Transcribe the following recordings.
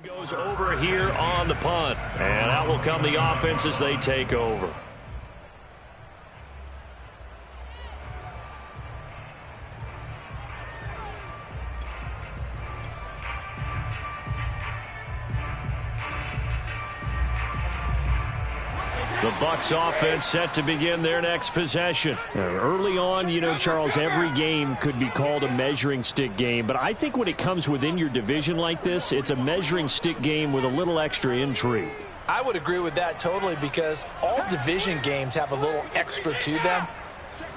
Goes over here on the punt, and out will come the offense as they take over. The Bucs offense set to begin their next possession. Early on, you know, Charles, every game could be called a measuring stick game, but I think when it comes within your division like this, it's a measuring stick game with a little extra intrigue. I would agree with that totally because all division games have a little extra to them.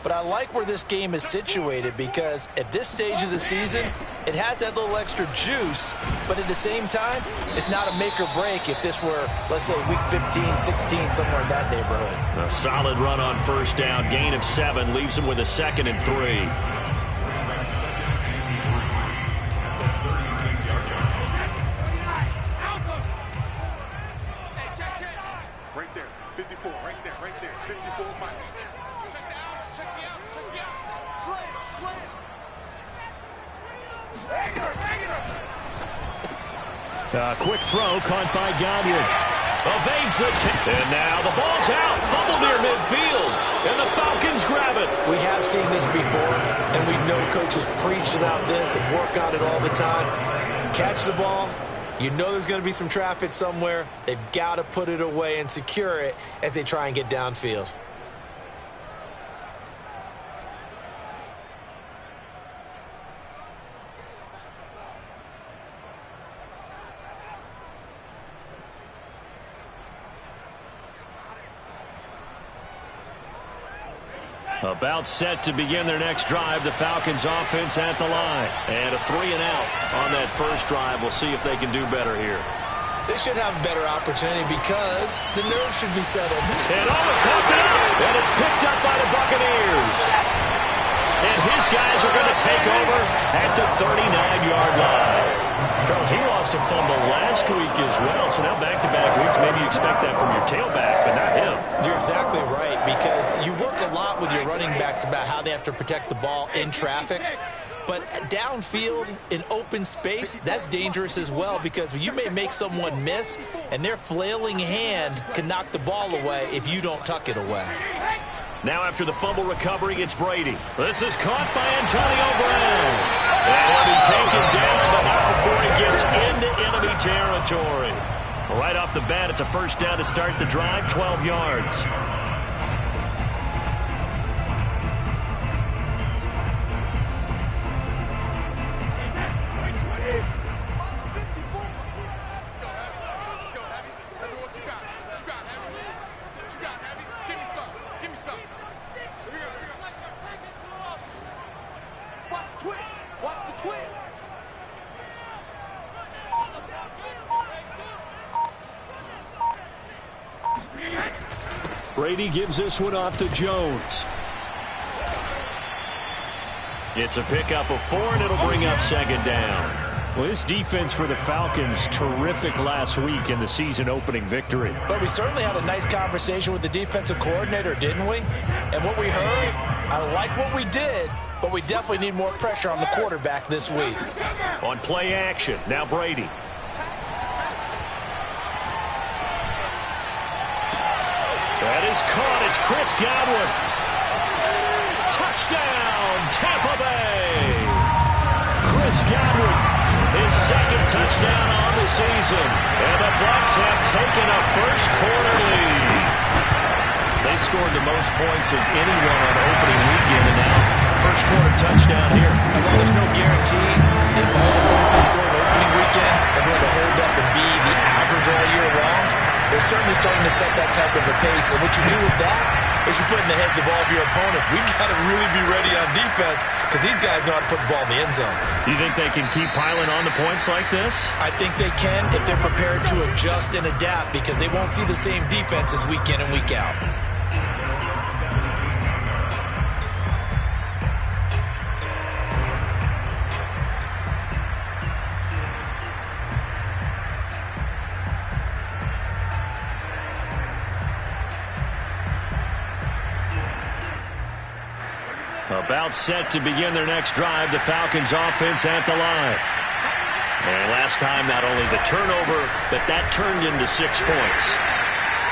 But I like where this game is situated because at this stage of the season, it has that little extra juice, but at the same time, it's not a make or break if this were, let's say, week 15, 16, somewhere in that neighborhood. A solid run on first down, gain of 7, leaves them with a 2nd and 3. Quick throw caught by Godwin. Evades the and now the ball's out. Fumble near midfield. And the Falcons grab it. We have seen this before, and we know coaches preach about this and work on it all the time. Catch the ball. You know there's going to be some traffic somewhere. They've got to put it away and secure it as they try and get downfield. About set to begin their next drive. The Falcons offense at the line. And a 3 and out on that first drive. We'll see if they can do better here. They should have a better opportunity because the nerves should be settled. And caught it up. And it's picked up by the Buccaneers. And his guys are going to take over at the 39-yard line. Charles, he lost a fumble last week as well. So now back-to-back weeks, maybe you expect that from your tailback, but not him. You're exactly right because you work a lot with your running backs about how they have to protect the ball in traffic. But downfield in open space, that's dangerous as well because you may make someone miss and their flailing hand can knock the ball away if you don't tuck it away. Now after the fumble recovery, it's Brady. This is caught by Antonio Brown. And he'll be taken down, but not before he gets into enemy territory. Right off the bat, it's a first down to start the drive, 12 yards. Brady gives this one off to Jones. It's a pickup of 4, and it'll bring up 2nd down. Well, this defense for the Falcons, terrific last week in the season-opening victory. But we certainly had a nice conversation with the defensive coordinator, didn't we? And what we heard, I like what we did, but we definitely need more pressure on the quarterback this week. On play action, now Brady. That is caught. It's Chris Godwin. Touchdown, Tampa Bay. Chris Godwin, his 2nd touchdown on the season. And the Bucs have taken a first-quarter lead. They scored the most points of anyone on opening weekend, and now first-quarter touchdown here. And while there's no guarantee if all the points they scored opening weekend are going to hold up and be the average all year long, they're certainly starting to set that type of a pace. And what you do with that is you put in the heads of all of your opponents, we've got to really be ready on defense because these guys know how to put the ball in the end zone. You think they can keep piling on the points like this? I think they can if they're prepared to adjust and adapt because they won't see the same defenses week in and week out. About set to begin their next drive, the Falcons offense at the line. And last time, not only the turnover, but that turned into 6 points.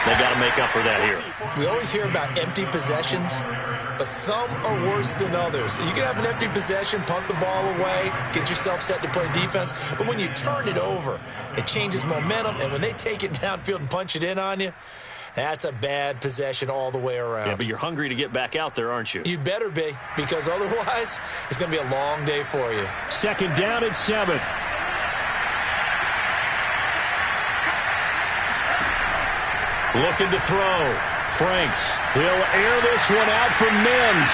They got to make up for that here. We always hear about empty possessions, but some are worse than others. You can have an empty possession, punt the ball away, get yourself set to play defense, but when you turn it over, it changes momentum, and when they take it downfield and punch it in on you, that's a bad possession all the way around. Yeah, but you're hungry to get back out there, aren't you? You better be, because otherwise, it's going to be a long day for you. 2nd down and 7. Looking to throw. Franks. He'll air this one out for Mims.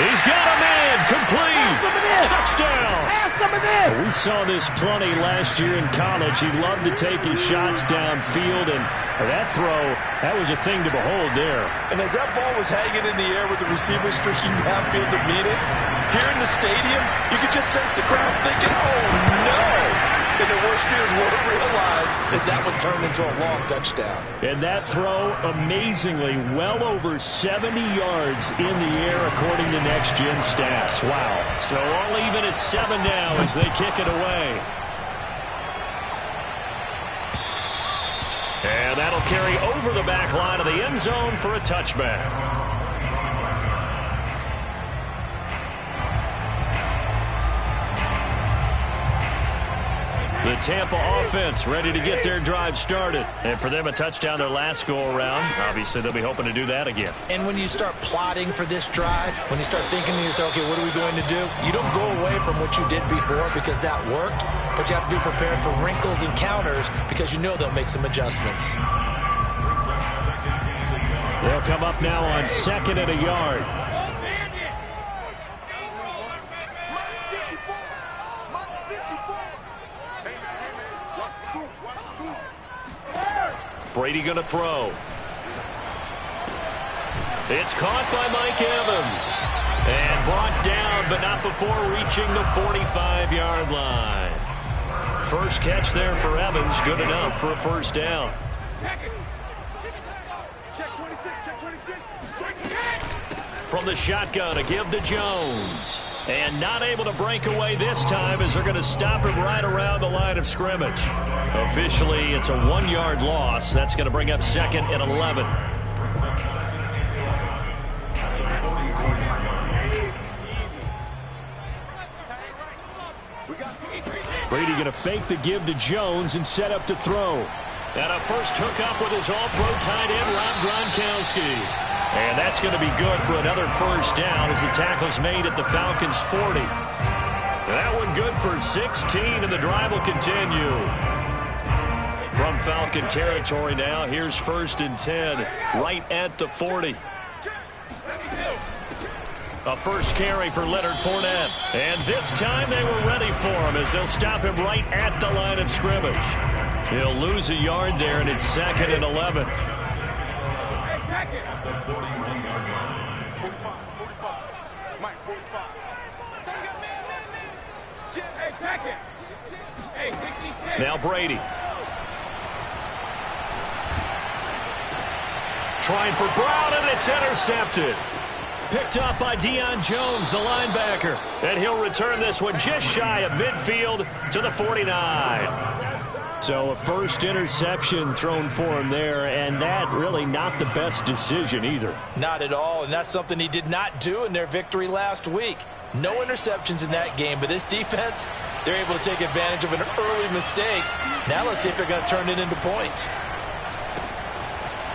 He's got a man. Complete. Touchdown. Have some of this. We saw this plenty last year in college. He loved to take his shots downfield, and that throw, that was a thing to behold there. And as that ball was hanging in the air with the receiver streaking downfield to meet it, here in the stadium, you could just sense the crowd thinking, oh, no. And the worst fears would have realized is that one turned into a long touchdown. And that throw, amazingly, well over 70 yards in the air, according to Next Gen Stats. Wow. So all even at 7 now as they kick it away. And that'll carry over the back line of the end zone for a touchback. The Tampa offense ready to get their drive started. And for them, a touchdown their last go-around. Obviously, they'll be hoping to do that again. And when you start plotting for this drive, when you start thinking to yourself, okay, what are we going to do? You don't go away from what you did before because that worked, but you have to be prepared for wrinkles and counters because you know they'll make some adjustments. They'll come up now on 2nd and a yard. Brady going to throw. It's caught by Mike Evans. And brought down, but not before reaching the 45-yard line. First catch there for Evans. Good enough for a first down. From the shotgun, a give to Jones. And not able to break away this time as they're going to stop him right around the line of scrimmage. Officially, it's a 1-yard loss. That's going to bring up 2nd and 11. Brady going to fake the give to Jones and set up to throw. And a first hookup with his all-pro tight end, Rob Gronkowski. And that's going to be good for another first down as the tackle's made at the Falcons' 40. That one good for 16, and the drive will continue. From Falcon territory now, here's 1st and 10, right at the 40. A first carry for Leonard Fournette. And this time they were ready for him as they'll stop him right at the line of scrimmage. He'll lose a yard there, and it's 2nd and 11. Now Brady. Trying for Brown, and it's intercepted. Picked up by Deion Jones, the linebacker. And he'll return this one just shy of midfield to the 49. So a first interception thrown for him there, and that really not the best decision either. Not at all, and that's something he did not do in their victory last week. No interceptions in that game, but this defense, they're able to take advantage of an early mistake. Now let's see if they're going to turn it into points.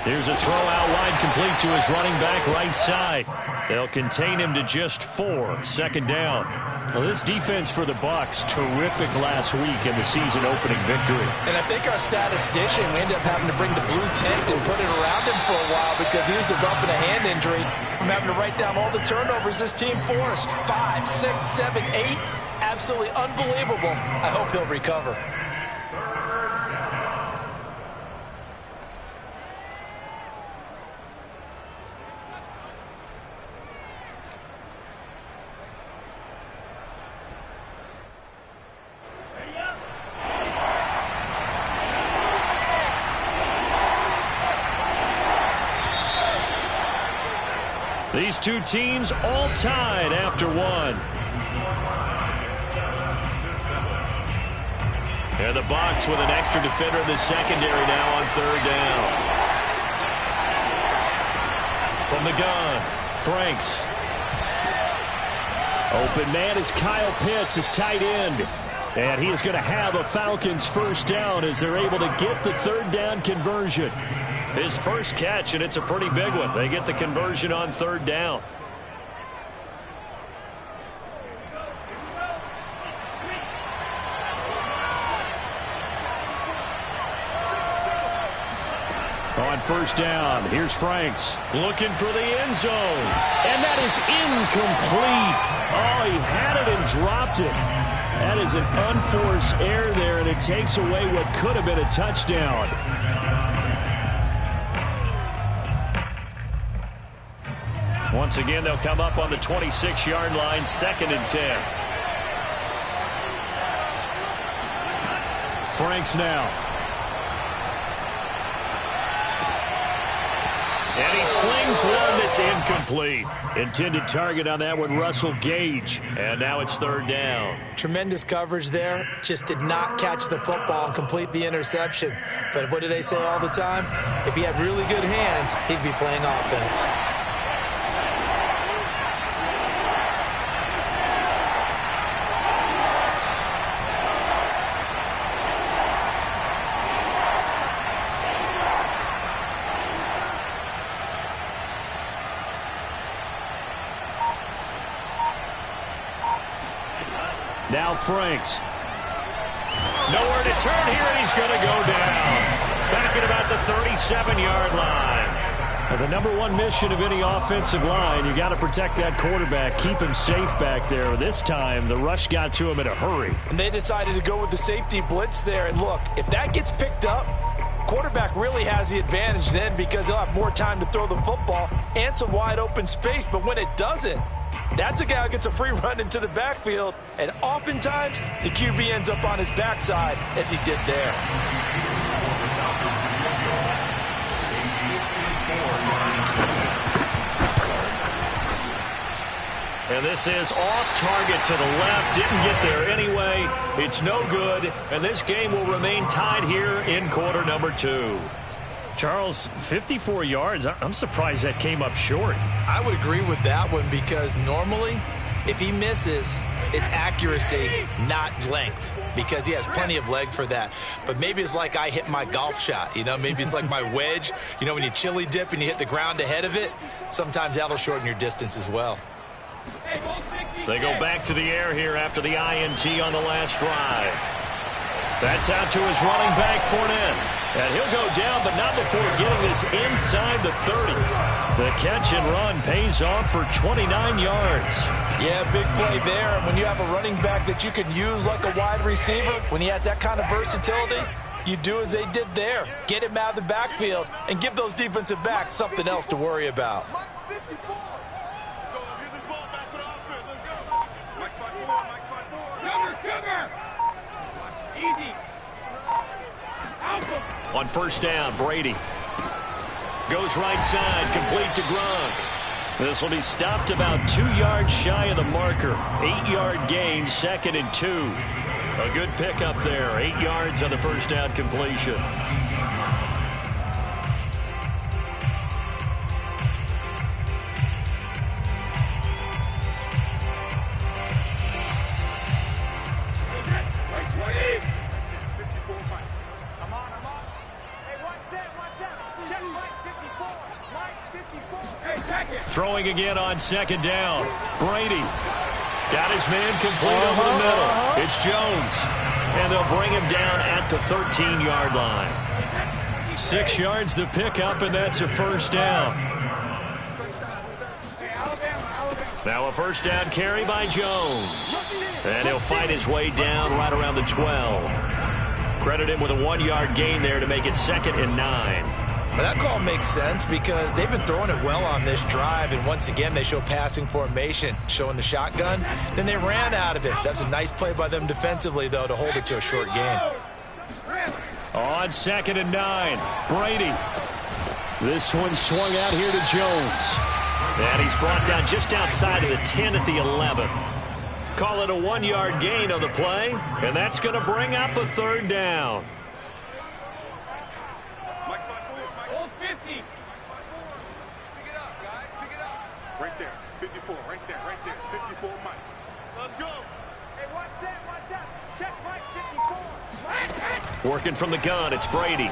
Here's a throw out wide, complete to his running back right side. They'll contain him to just 4, 2nd down. Well, this defense for the Bucs, terrific last week in the season opening victory. And I think our statistician, we ended up having to bring the blue tent and put it around him for a while because he was developing a hand injury from having to write down all the turnovers this team forced. 5, 6, 7, 8. Absolutely unbelievable. I hope he'll recover. These two teams all tied after one. And the Bucs with an extra defender in the secondary now on third down. From the gun, Franks. Open man is Kyle Pitts, his tight end. And he is going to have a Falcons first down as they're able to get the third down conversion. His first catch, and it's a pretty big one. They get the conversion on third down. On first down, here's Franks. Looking for the end zone. And that is incomplete. Oh, he had it and dropped it. That is an unforced error there, and it takes away what could have been a touchdown. Once again, they'll come up on the 26-yard line, 2nd and 10. Franks now. And he slings one that's incomplete. Intended target on that one, Russell Gage. And now it's third down. Tremendous coverage there. Just did not catch the football and complete the interception. But what do they say all the time? If he had really good hands, he'd be playing offense. Now Franks. Nowhere to turn here, and he's going to go down. Back at about the 37-yard line. Now, the number one mission of any offensive line, you got to protect that quarterback, keep him safe back there. This time, the rush got to him in a hurry. And they decided to go with the safety blitz there. And look, if that gets picked up, quarterback really has the advantage then because he'll have more time to throw the football and some wide open space. But when it doesn't, that's a guy who gets a free run into the backfield, and oftentimes the QB ends up on his backside as he did there. And this is off target to the left. Didn't get there anyway. It's no good, and this game will remain tied here in quarter number 2. Charles, 54 yards. I'm surprised that came up short. I would agree with that one because normally if he misses, it's accuracy, not length, because he has plenty of leg for that. But maybe it's like I hit my golf shot, you know, maybe it's like my wedge. You know, when you chili dip and you hit the ground ahead of it, sometimes that'll shorten your distance as well. They go back to the air here after the INT on the last drive. That's out to his running back, Fournette. And he'll go down, but not before getting this inside the 30. The catch and run pays off for 29 yards. Yeah, big play there. And when you have a running back that you can use like a wide receiver, when he has that kind of versatility, you do as they did there. Get him out of the backfield and give those defensive backs something else to worry about. On first down, Brady goes right side, complete to Gronk. This will be stopped about 2 yards shy of the marker. 8-yard gain, 2nd and 2. A good pickup there, 8 yards on the first down completion. Throwing again on second down. Brady got his man complete over the middle. It's Jones. And they'll bring him down at the 13-yard line. 6 yards to pick up, and that's a first down. Now a first down carry by Jones. And he'll fight his way down right around the 12. Credit him with a 1-yard gain there to make it 2nd and 9. Well, that call makes sense because they've been throwing it well on this drive, and once again they show passing formation, showing the shotgun. Then they ran out of it. That's a nice play by them defensively, though, to hold it to a short gain. On 2nd and 9, Brady. This one swung out here to Jones. And he's brought down just outside of the 10 at the 11. call it a 1-yard gain on the play, and that's going to bring up a third down. Hold 50. Pick it up, guys. Pick it up. Right there. 54. Right there. 54, Mike. Let's go. Hey, watch that. Check Mike, 54. Working from the gun, it's Brady.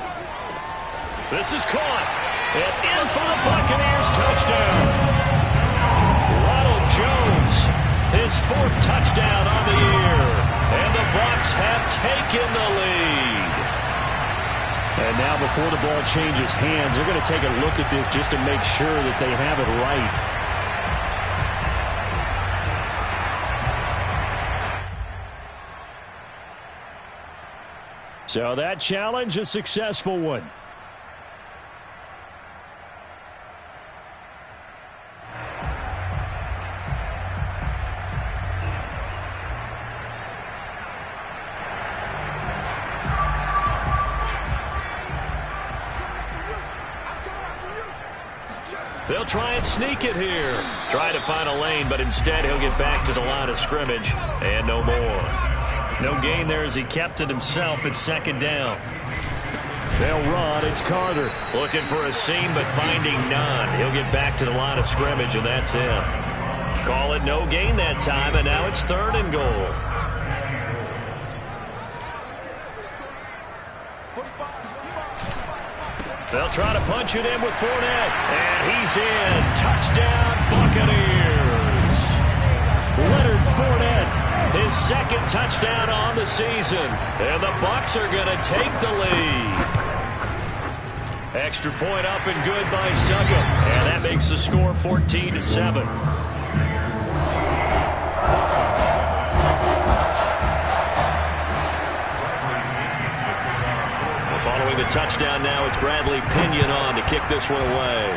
This is caught. And in for the Buccaneers touchdown. Ronald Jones, his 4th touchdown on the year. And the Bucs have taken the lead. And now before the ball changes hands, they're going to take a look at this just to make sure that they have it right. So that challenge, a successful one. They'll try and sneak it here. Try to find a lane, but instead he'll get back to the line of scrimmage and no more. No gain there as he kept it himself at 2nd down. They'll run. It's Carter. Looking for a seam, but finding none. He'll get back to the line of scrimmage, and that's it. Call it no gain that time, and now it's 3rd and goal. They'll try to punch it in with Fournette, and he's in. Touchdown, Buccaneers. Leonard Fournette, his 2nd touchdown on the season, and the Bucs are going to take the lead. Extra point up and good by Succop, and that makes the score 14-7. Following the touchdown now, it's Bradley Pinion on to kick this one away.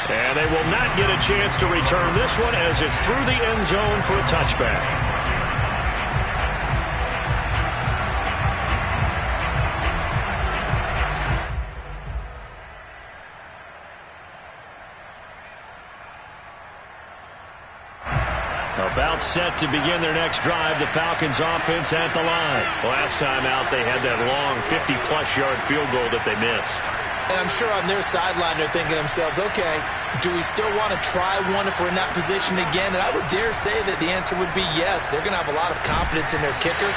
And they will not get a chance to return this one as it's through the end zone for a touchback. About set to begin their next drive, the Falcons offense at the line. Last time out, they had that long 50-plus yard field goal that they missed. And I'm sure on their sideline they're thinking to themselves, okay, do we still want to try one if we're in that position again? And I would dare say that the answer would be yes. They're going to have a lot of confidence in their kicker.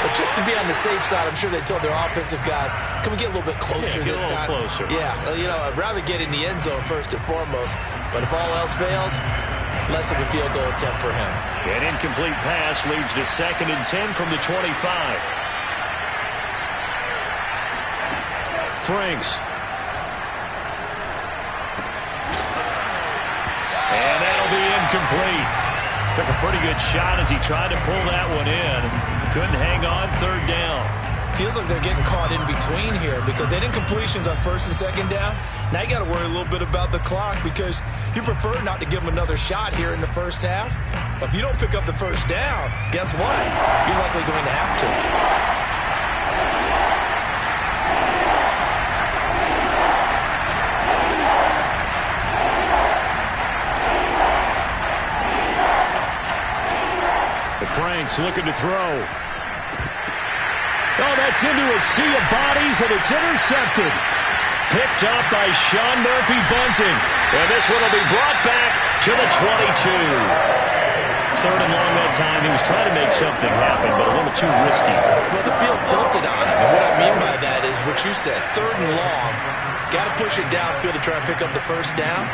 But just to be on the safe side, I'm sure they told their offensive guys, can we get a little bit closer this time? Closer. Yeah, you know, I'd rather get in the end zone first and foremost. But if all else fails, less of a field goal attempt for him. An incomplete pass leads to 2nd and 10 from the 25. Franks. And that'll be incomplete. Took a pretty good shot as he tried to pull that one in. Couldn't hang on 3rd down. Feels like they're getting caught in between here because they did incompletions on 1st and 2nd down. Now you got to worry a little bit about the clock because you prefer not to give them another shot here in the first half. But if you don't pick up the 1st down, guess what? You're likely going to have to. Franks looking to throw. Oh, that's into a sea of bodies, and it's intercepted. Picked up by Sean Murphy-Bunting. And this one will be brought back to the 22. 3rd and long that time. He was trying to make something happen, but a little too risky. Well, the field tilted on him. And what I mean by that is what you said. 3rd and long. Got to push it downfield to try and pick up the 1st down.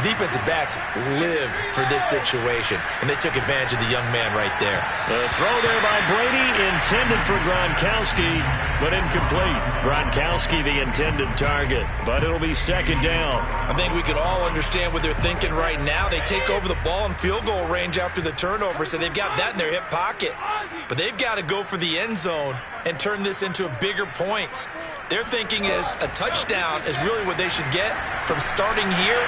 Defensive backs live for this situation, and they took advantage of the young man right there. The throw there by Brady, intended for Gronkowski, but incomplete. Gronkowski the intended target, but it'll be 2nd down. I think we can all understand what they're thinking right now. They take over the ball in field goal range after the turnover, so they've got that in their hip pocket. But they've got to go for the end zone and turn this into bigger points. Their thinking is a touchdown is really what they should get from starting here.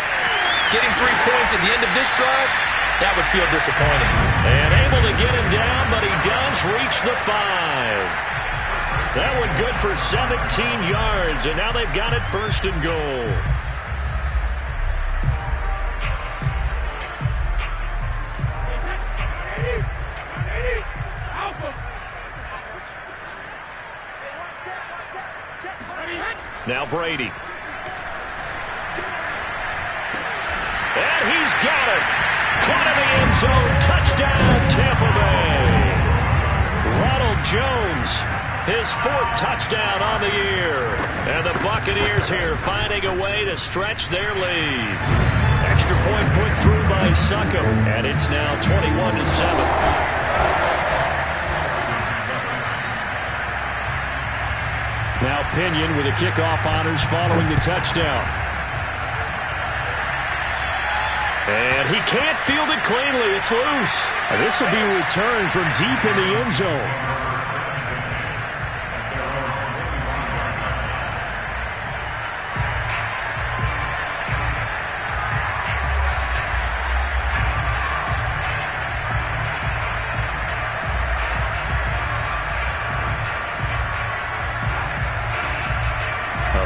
Getting 3 points at the end of this drive, that would feel disappointing. And able to get him down, but he does reach the 5. That one good for 17 yards, and now they've got it 1st and goal. Now Brady. And he's got it. Caught in the end zone. Touchdown, Tampa Bay. Ronald Jones, his 4th touchdown on the year. And the Buccaneers here finding a way to stretch their lead. Extra point put through by Succop. And it's now 21-7. Now Pinion with the kickoff honors following the touchdown. And he can't field it cleanly. It's loose. And this will be returned from deep in the end zone.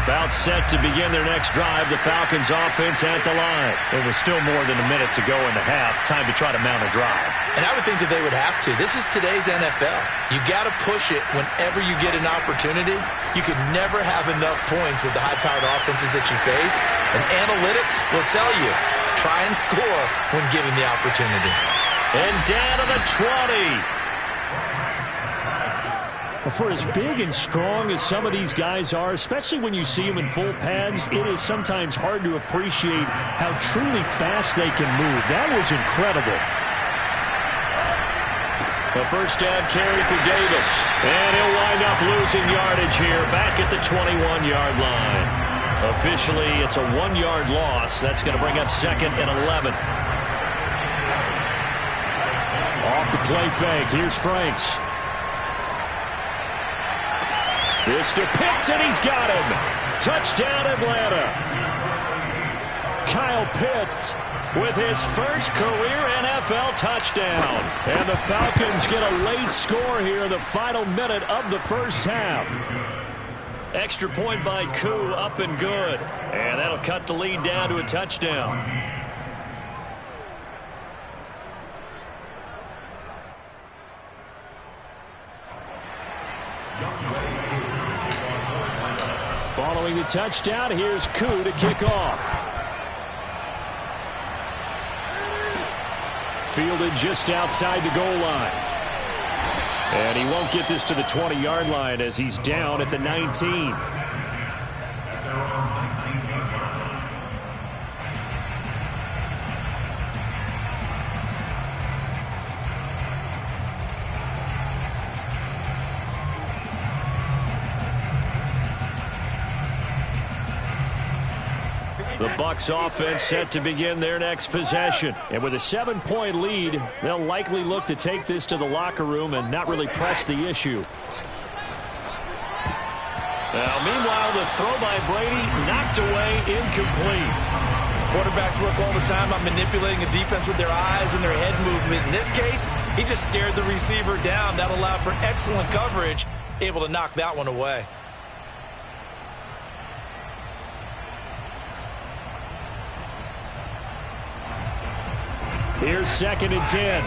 About set to begin their next drive. The Falcons offense at the line. It was still more than a minute to go in the half. Time to try to mount a drive. And I would think that they would have to. This is today's NFL. You got to push it whenever you get an opportunity. You can never have enough points with the high-powered offenses that you face. And analytics will tell you, try and score when given the opportunity. And down to the 20. For as big and strong as some of these guys are, especially when you see them in full pads, it is sometimes hard to appreciate how truly fast they can move. That was incredible. The first down carry for Davis. And he'll wind up losing yardage here back at the 21-yard line. Officially, it's a 1-yard loss. That's going to bring up 2nd and 11. Off the play fake. Here's Franks. This to Pitts, and he's got him. Touchdown, Atlanta. Kyle Pitts with his first career NFL touchdown. And the Falcons get a late score here in the final minute of the first half. Extra point by Koo, up and good. And that'll cut the lead down to a touchdown. Following the touchdown, here's Koo to kick off. Fielded just outside the goal line. And he won't get this to the 20-yard line as he's down at the 19. The Bucs offense set to begin their next possession. And with a 7-point lead, they'll likely look to take this to the locker room and not really press the issue. Now, meanwhile, the throw by Brady knocked away, incomplete. Quarterbacks work all the time on manipulating a defense with their eyes and their head movement. In this case, he just stared the receiver down. That allowed for excellent coverage, able to knock that one away. Here's 2nd and 10.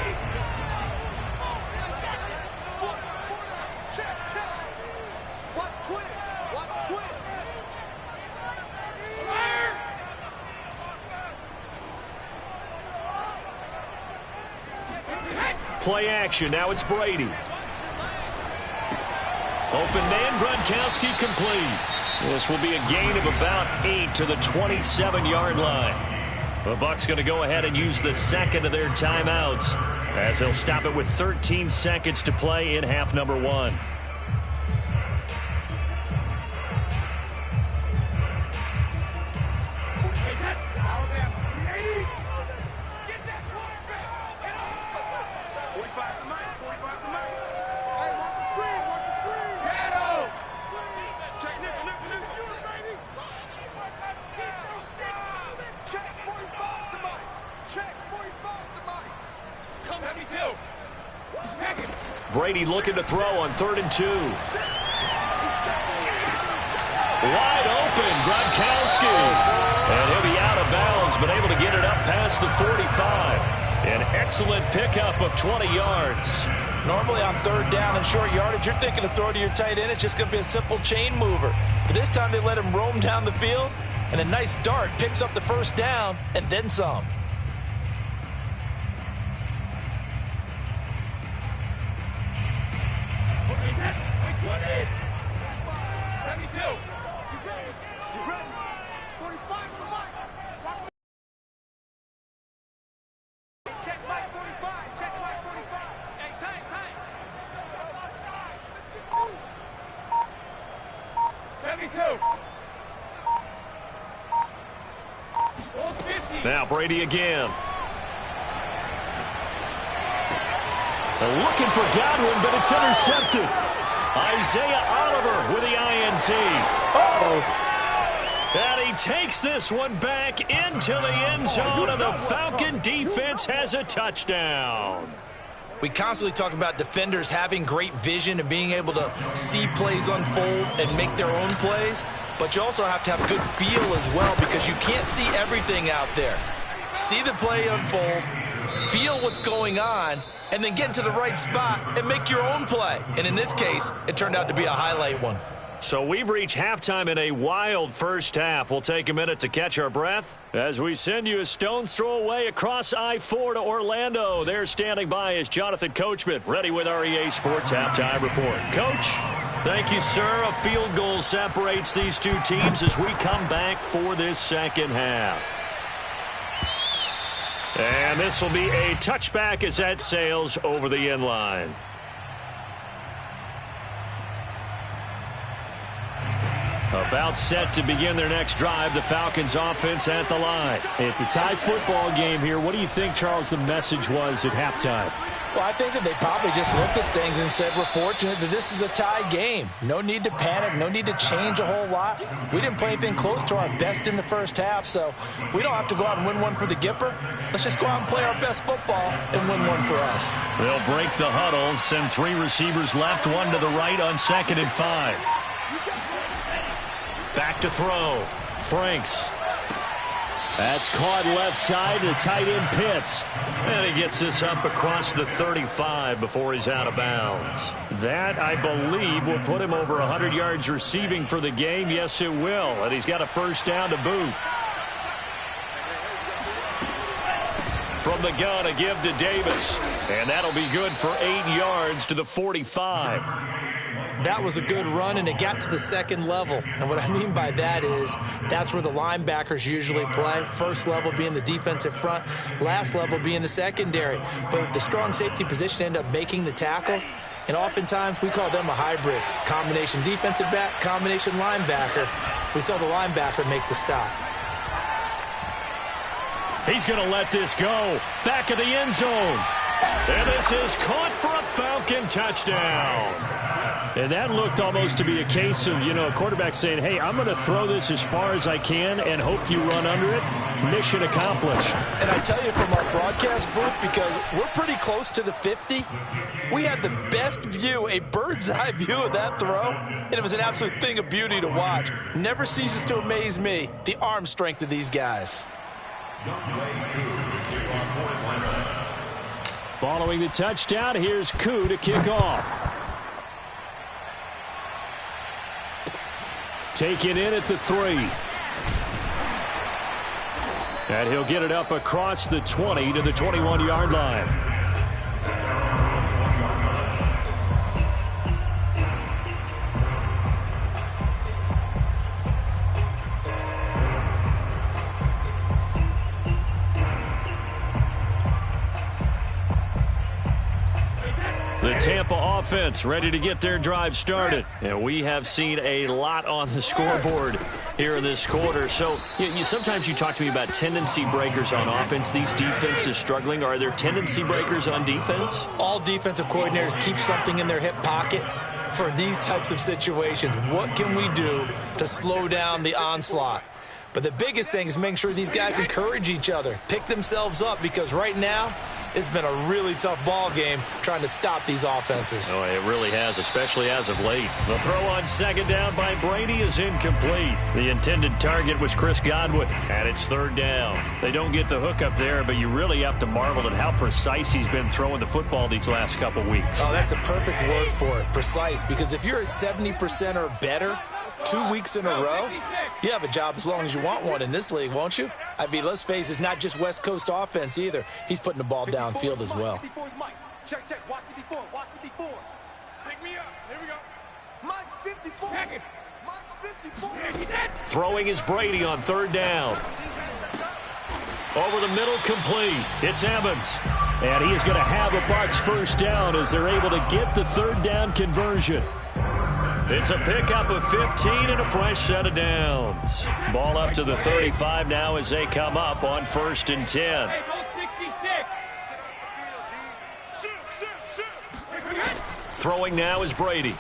Play action. Now it's Brady. Open man, Gronkowski complete. This will be a gain of about 8 to the 27-yard line. The Bucs going to go ahead and use the 2nd of their timeouts as they'll stop it with 13 seconds to play in half number 1. Brady looking to throw on 3rd and 2. Wide open, Gronkowski. And he'll be out of bounds, but able to get it up past the 45. An excellent pickup of 20 yards. Normally on 3rd down and short yardage, you're thinking of throw to your tight end. It's just going to be a simple chain mover. But this time they let him roam down the field, and a nice dart picks up the first down and then some. Now Brady again. They're looking for Godwin, but it's intercepted. Isaiah Oliver with the INT. And he takes this one back into the end zone, and the Falcon defense has a touchdown. We constantly talk about defenders having great vision and being able to see plays unfold and make their own plays. But you also have to have good feel as well, because you can't see everything out there. See the play unfold, feel what's going on, and then get into the right spot and make your own play. And in this case, it turned out to be a highlight one. So we've reached halftime in a wild first half. We'll take a minute to catch our breath as we send you a stone's throw away across I-4 to Orlando. There standing by is Jonathan Coachman, ready with our EA Sports Halftime Report. Coach, thank you, sir. A field goal separates these two teams as we come back for this second half. And this will be a touchback as that sails over the end line. About set to begin their next drive, the Falcons offense at the line. It's a tie football game here. What do you think, Charles, the message was at halftime? Well, I think that they probably just looked at things and said, we're fortunate that this is a tie game. No need to panic, no need to change a whole lot. We didn't play anything close to our best in the first half, so we don't have to go out and win one for the Gipper. Let's just go out and play our best football and win one for us. They'll break the huddle, send three receivers left, one to the right on 2nd and 5. Back to throw. Franks. That's caught left side to tight end Pitts. And he gets this up across the 35 before he's out of bounds. That, I believe, will put him over 100 yards receiving for the game. Yes, it will. And he's got a first down to boot. From the gun, a give to Davis. And that'll be good for 8 yards to the 45. That was a good run, and it got to the second level. And what I mean by that is that's where the linebackers usually play. First level being the defensive front, last level being the secondary. But the strong safety position ended up making the tackle, and oftentimes we call them a hybrid. Combination defensive back, combination linebacker. We saw the linebacker make the stop. He's going to let this go. Back of the end zone. And this is caught for a Falcon touchdown. And that looked almost to be a case of, a quarterback saying, hey, I'm going to throw this as far as I can and hope you run under it. Mission accomplished. And I tell you, from our broadcast booth, because we're pretty close to the 50, we had the best view, a bird's eye view of that throw, and it was an absolute thing of beauty to watch. Never ceases to amaze me, the arm strength of these guys. Following the touchdown, here's Koo to kick off. Take it in at the 3. And he'll get it up across the 20 to the 21-yard line. The Tampa offense ready to get their drive started. And we have seen a lot on the scoreboard here in this quarter. So sometimes you talk to me about tendency breakers on offense. These defenses struggling. Are there tendency breakers on defense? All defensive coordinators keep something in their hip pocket for these types of situations. What can we do to slow down the onslaught? But the biggest thing is making sure these guys encourage each other, pick themselves up, because right now it's been a really tough ball game trying to stop these offenses. Oh, it really has, especially as of late. The throw on 2nd down by Brady is incomplete. The intended target was Chris Godwin, and it's 3rd down. They don't get the hook up there, but you really have to marvel at how precise he's been throwing the football these last couple weeks. Oh, that's a perfect word for it, precise, because if you're at 70% or better 2 weeks in a row? You have a job as long as you want one in this league, won't you? I mean, let's face it, it's not just West Coast offense either. He's putting the ball downfield as well. Check. Watch 54. Watch 54. Pick me up. Here we go. Mine's 54. Mine's 54. Throwing is Brady on third down. Over the middle, complete. It's Evans. And he is going to have a Bucs first down as they're able to get the third down conversion. It's a pickup of 15 and a fresh set of downs. Ball up to the 35 now as they come up on 1st and 10. Throwing now is Brady.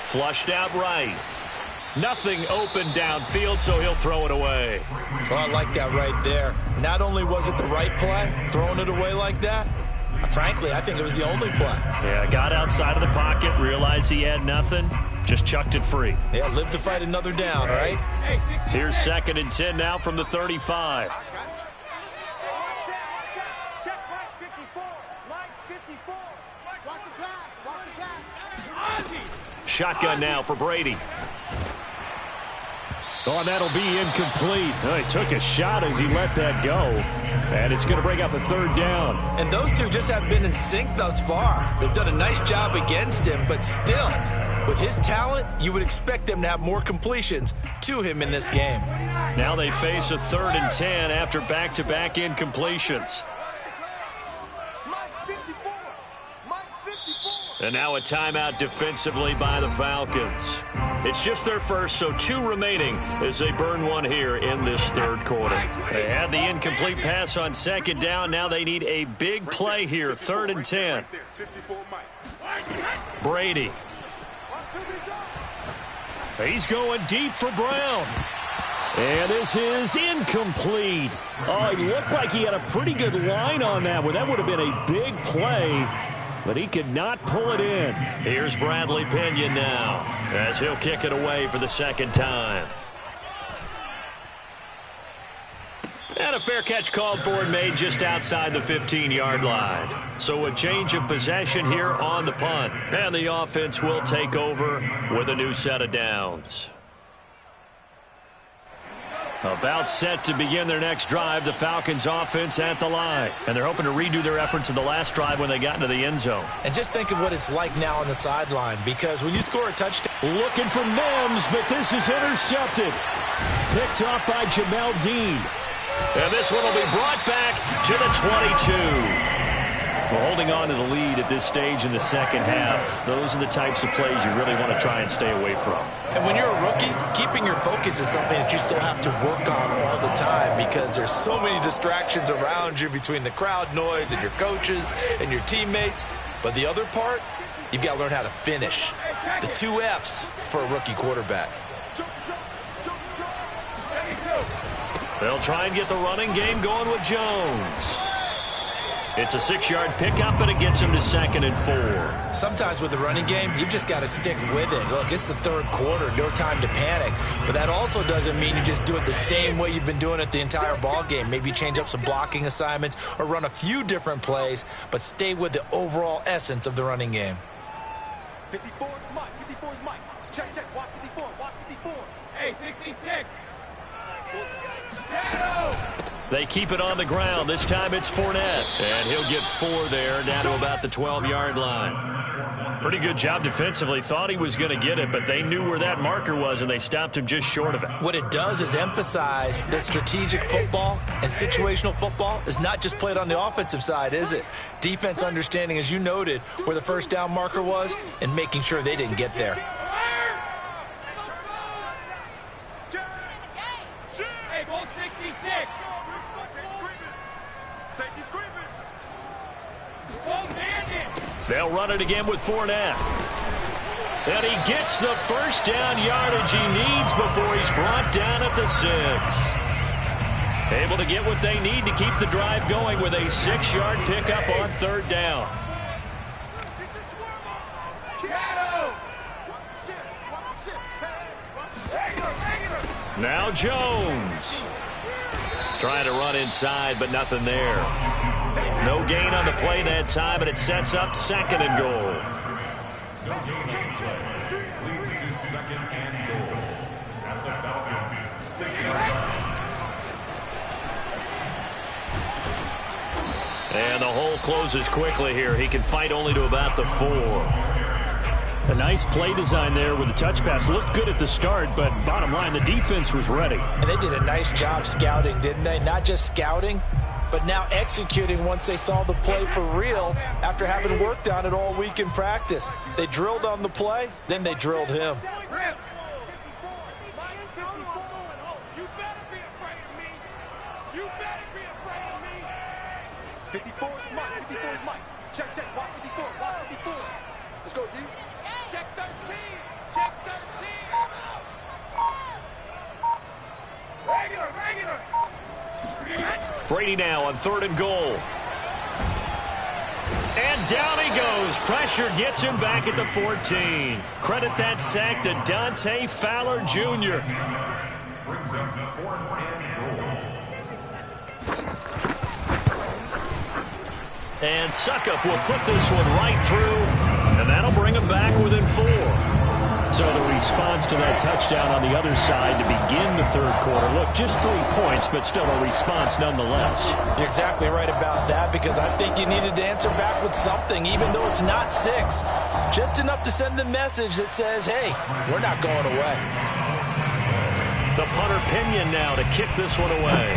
Flushed out right. Nothing open downfield, so he'll throw it away. Oh, I like that right there. Not only was it the right play, throwing it away like that, frankly, I think it was the only play. Yeah, got outside of the pocket, realized he had nothing, just chucked it free. Yeah, live to fight another down, right? Here's 2nd and 10 now from the 35. Check right 54. Line 54. Watch the pass. Watch the pass. Shotgun now for Brady. Oh, and that'll be incomplete. Oh, he took a shot as he let that go. And it's going to bring up a third down. And those two just haven't been in sync thus far. They've done a nice job against him, but still, with his talent, you would expect them to have more completions to him in this game. Now they face a 3rd and 10 after back-to-back incompletions. And now a timeout defensively by the Falcons. It's just their first, so 2 remaining as they burn one here in this 3rd quarter. They had the incomplete pass on 2nd down. Now they need a big play here, 3rd and 10. Brady. He's going deep for Brown. And this is incomplete. Oh, it looked like he had a pretty good line on that one. That would have been a big play. But he could not pull it in. Here's Bradley Pinion now as he'll kick it away for the 2nd time. And a fair catch called for and made just outside the 15-yard line. So a change of possession here on the punt. And the offense will take over with a new set of downs. About set to begin their next drive, the Falcons offense at the line. And they're hoping to redo their efforts in the last drive when they got into the end zone. And just think of what it's like now on the sideline, because when you score a touchdown... Looking for Mims, but this is intercepted. Picked off by Jamel Dean. And this one will be brought back to the 22. Well, holding on to the lead at this stage in the 2nd half, those are the types of plays you really want to try and stay away from. And when you're a rookie, keeping your focus is something that you still have to work on all the time, because there's so many distractions around you between the crowd noise and your coaches and your teammates. But the other part, you've got to learn how to finish. It's the 2 F's for a rookie quarterback. They'll try and get the running game going with Jones. It's a 6-yard pickup, and it gets him to 2nd and 4. Sometimes with the running game, you've just got to stick with it. Look, it's the 3rd quarter, no time to panic. But that also doesn't mean you just do it the same way you've been doing it the entire ball game. Maybe change up some blocking assignments or run a few different plays, but stay with the overall essence of the running game. 54 is Mike. 54 is Mike. Check. Watch 54. Watch 54. Hey, 66. They keep it on the ground. This time it's Fournette. And he'll get 4 there, down to about the 12-yard line. Pretty good job defensively. Thought he was going to get it, but they knew where that marker was, and they stopped him just short of it. What it does is emphasize that strategic football and situational football is not just played on the offensive side, is it? Defense understanding, as you noted, where the first down marker was and making sure they didn't get there. Hey, ball 66. Safety's creeping. Ball bandit. They'll run it again with Fournette. And he gets the first down yardage he needs before he's brought down at the 6. Able to get what they need to keep the drive going with a 6-yard pickup on 3rd down. Now Jones. Trying to run inside, but nothing there. No gain on the play that time, and it sets up 2nd and goal. play leads to second and goal at the Falcons' 6-yard line. And the hole closes quickly here. He can fight only to about the 4. A nice play design there with the touch pass. Looked good at the start, but bottom line, the defense was ready. And they did a nice job scouting, didn't they? Not just scouting, but now executing once they saw the play for real after having worked on it all week in practice. They drilled on the play, then they drilled him. You better be afraid of me. You better be afraid of me. 54 is Mike. 54 is Mike. Check, check. Watch 54. Watch 54. Let's go, D. Check 13. Check 13. Regular. Brady now on 3rd and goal. And down he goes. Pressure gets him back at the 14. Credit that sack to Dante Fowler Jr. Brings up 4th and goal. And Suckup will put this one right through, and that'll bring him back within 4. So the response to that touchdown on the other side to begin the 3rd quarter. Look, just 3 points, but still a response nonetheless. You're exactly right about that, because I think you needed to answer back with something, even though it's not 6. Just enough to send the message that says, hey, we're not going away. The punter Pinion now to kick this one away.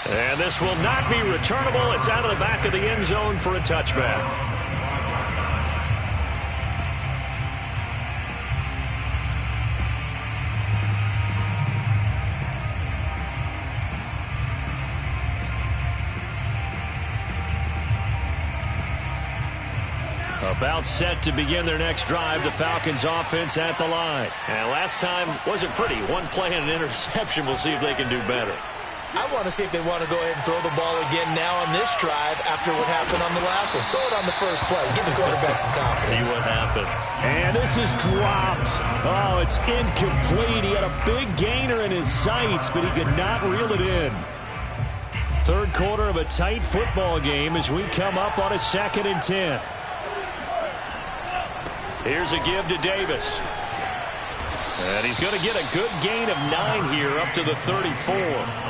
And this will not be returnable. It's out of the back of the end zone for a touchback. About set to begin their next drive, the Falcons offense at the line. And last time wasn't pretty. 1 play and an interception. We'll see if they can do better. I want to see if they want to go ahead and throw the ball again now on this drive after what happened on the last one. Throw it on the first play. Give the quarterback some confidence. See what happens. And this is dropped. Oh, it's incomplete. He had a big gainer in his sights, but he could not reel it in. 3rd quarter of a tight football game as we come up on a 2nd and 10. Here's a give to Davis. And he's going to get a good gain of 9 here up to the 34.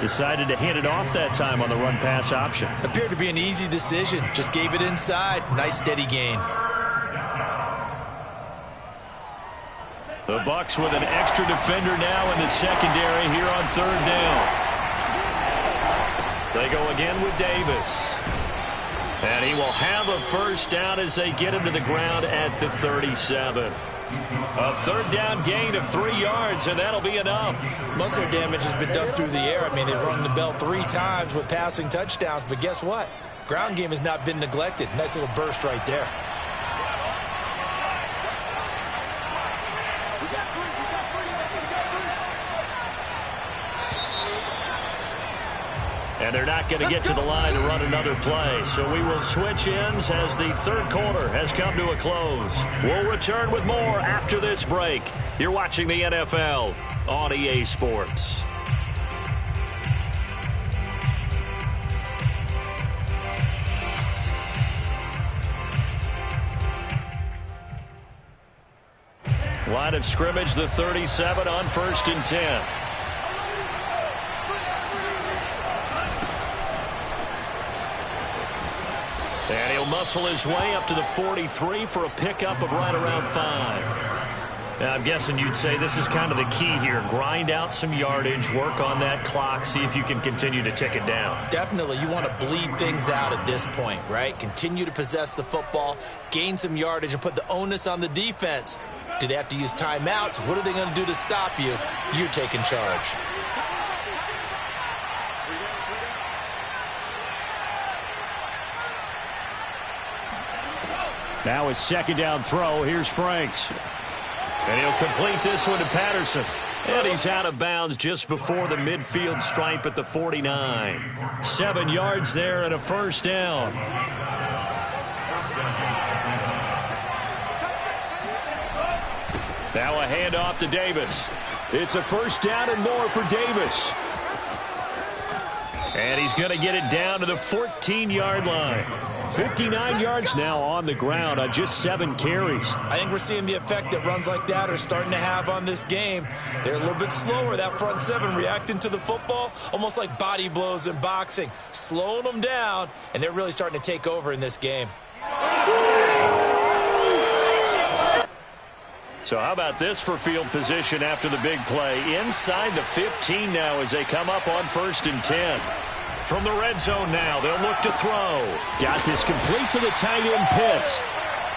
Decided to hand it off that time on the run-pass option. Appeared to be an easy decision. Just gave it inside. Nice steady gain. The Bucs with an extra defender now in the secondary here on 3rd down. They go again with Davis. And he will have a first down as they get him to the ground at the 37. A 3rd down gain of 3 yards, and that'll be enough. Most of their damage has been done through the air. I mean, they've rung the bell 3 times with passing touchdowns, but guess what? Ground game has not been neglected. Nice little burst right there. And they're not going to get to the line to run another play. So we will switch ends as the 3rd quarter has come to a close. We'll return with more after this break. You're watching the NFL on EA Sports. Line of scrimmage, the 37 on 1st and 10. And he'll muscle his way up to the 43 for a pickup of right around 5. Now, I'm guessing you'd say this is kind of the key here. Grind out some yardage, work on that clock, see if you can continue to tick it down. Definitely. You want to bleed things out at this point, right? Continue to possess the football, gain some yardage, and put the onus on the defense. Do they have to use timeouts? What are they going to do to stop you? You're taking charge. Now it's 2nd down throw. Here's Franks. And he'll complete this one to Patterson. And he's out of bounds just before the midfield stripe at the 49. 7 yards there and a first down. Now a handoff to Davis. It's a first down and more for Davis. And he's going to get it down to the 14-yard line. 59 yards now on the ground on just 7 carries. I think we're seeing the effect that runs like that are starting to have on this game. They're a little bit slower, that front seven, reacting to the football, almost like body blows in boxing, slowing them down, and they're really starting to take over in this game. So how about this for field position after the big play? Inside the 15 now as they come up on 1st and 10. From the red zone now, they'll look to throw. Got this complete to the tight end Pitts.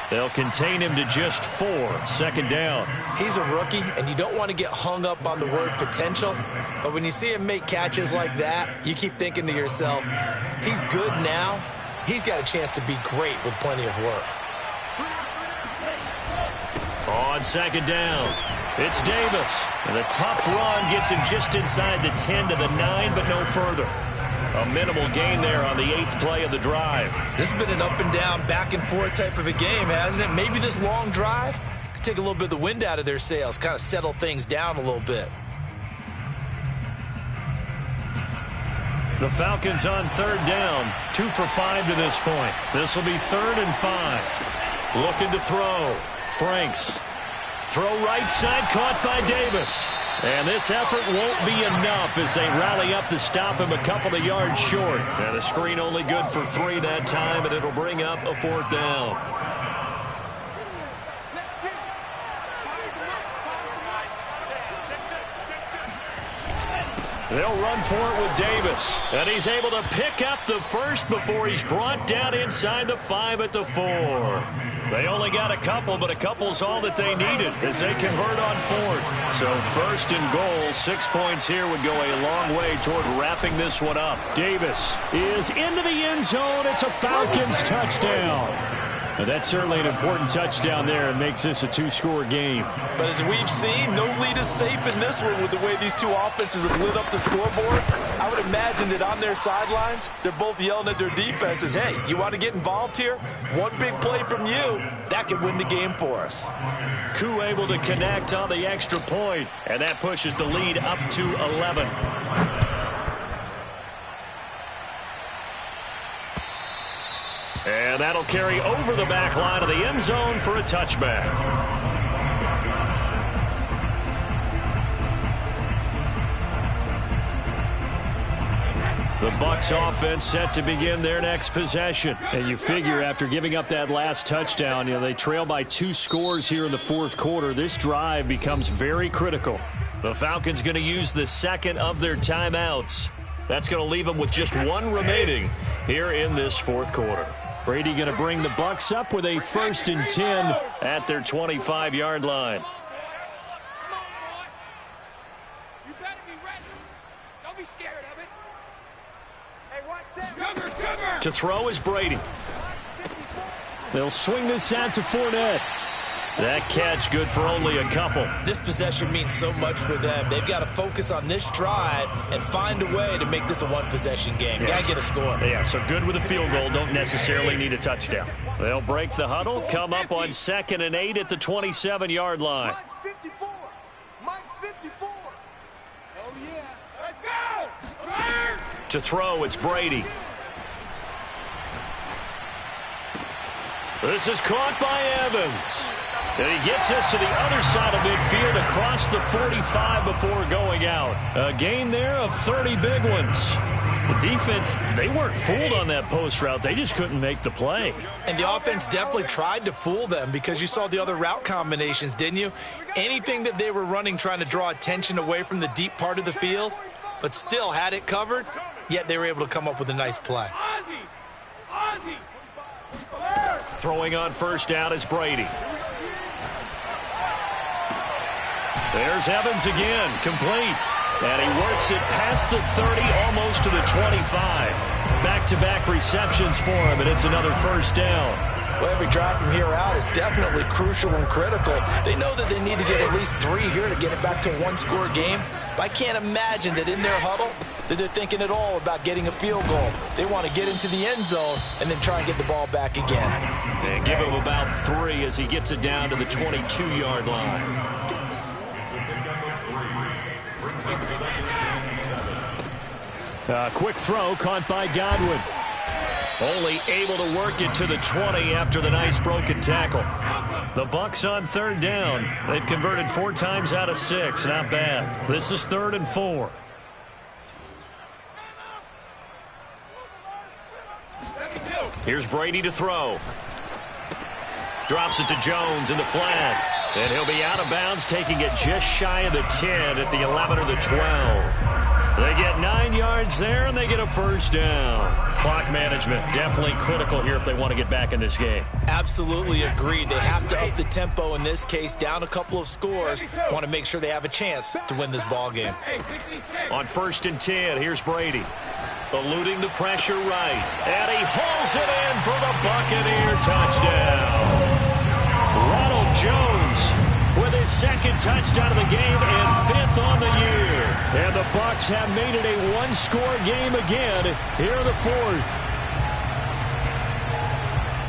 They'll contain him to just 4. 2nd down. He's a rookie, and you don't want to get hung up on the word potential. But when you see him make catches like that, you keep thinking to yourself, he's good now. He's got a chance to be great with plenty of work. On 2nd down, it's Davis. And a tough run gets him just inside the 10 to the 9, but no further. A minimal gain there on the 8th play of the drive. This has been an up and down, back and forth type of a game, hasn't it? Maybe this long drive could take a little bit of the wind out of their sails, kind of settle things down a little bit. The Falcons on 3rd down, 2 for 5 to this point. This will be 3rd and 5. Looking to throw. Franks. Throw right side, caught by Davis. And this effort won't be enough as they rally up to stop him a couple of yards short. And the screen only good for 3 that time, and it'll bring up a 4th down. They'll run for it with Davis. And he's able to pick up the first before he's brought down inside the 5 at the 4. They only got a couple, but a couple's all that they needed as they convert on 4th. So 1st and goal, 6 points here would go a long way toward wrapping this one up. Davis is into the end zone. It's a Falcons touchdown. And that's certainly an important touchdown there and makes this a 2-score game. But as we've seen, no lead is safe in this one with the way these two offenses have lit up the scoreboard. I would imagine that on their sidelines, they're both yelling at their defenses, hey, you want to get involved here? One big play from you, that could win the game for us. Koo able to connect on the extra point, and that pushes the lead up to 11. And that'll carry over the back line of the end zone for a touchback. The Bucs offense set to begin their next possession. And you figure after giving up that last touchdown, they trail by 2 scores here in the 4th quarter. This drive becomes very critical. The Falcons going to use the 2nd of their timeouts. That's going to leave them with just 1 remaining here in this 4th quarter. Brady going to bring the Bucs up with a 1st and 10 at their 25-yard line. You better be ready. Don't be scared of it. Hey, watch that. Cover. To throw is Brady. They'll swing this out to Fournette. That catch good for only a couple. This possession means so much for them. They've got to focus on this drive and find a way to make this a 1-possession game. Yes. Got to get a score. Yeah, so good with a field goal. Don't necessarily need a touchdown. They'll break the huddle, come up on 2nd and 8 at the 27-yard line. Mike 54. Mike 54. Oh, yeah. Let's go. To throw, it's Brady. This is caught by Evans. And he gets us to the other side of midfield across the 45 before going out. A gain there of 30 big ones. The defense, they weren't fooled on that post route. They just couldn't make the play. And the offense definitely tried to fool them because you saw the other route combinations, didn't you? Anything that they were running trying to draw attention away from the deep part of the field, but still had it covered, yet they were able to come up with a nice play. Ozzie. Throwing on 1st down is Brady. There's Evans again, complete. And he works it past the 30, almost to the 25. Back-to-back receptions for him, and it's another 1st down. Well, every drive from here out is definitely crucial and critical. They know that they need to get at least 3 here to get it back to a 1-score game. But I can't imagine that in their huddle that they're thinking at all about getting a field goal. They want to get into the end zone and then try and get the ball back again. And give him about 3 as he gets it down to the 22-yard line. Quick throw caught by Godwin. Only able to work it to the 20 after the nice broken tackle. The Bucs on third down. They've converted 4 times out of 6. Not bad. This is 3rd and 4. Here's Brady to throw. Drops it to Jones in the flat. And he'll be out of bounds, taking it just shy of the 10 at the 11 or the 12. They get 9 yards there, and they get a first down. Clock management definitely critical here if they want to get back in this game. Absolutely agreed. They have to up the tempo in this case, down a couple of scores. Want to make sure they have a chance to win this ball game. On 1st and 10, here's Brady. Eluding the pressure right. And he hauls it in for the Buccaneer touchdown. Ronald Jones with his 2nd touchdown of the game and 5th on the year. And the Bucs have made it a 1-score game again here in the 4th.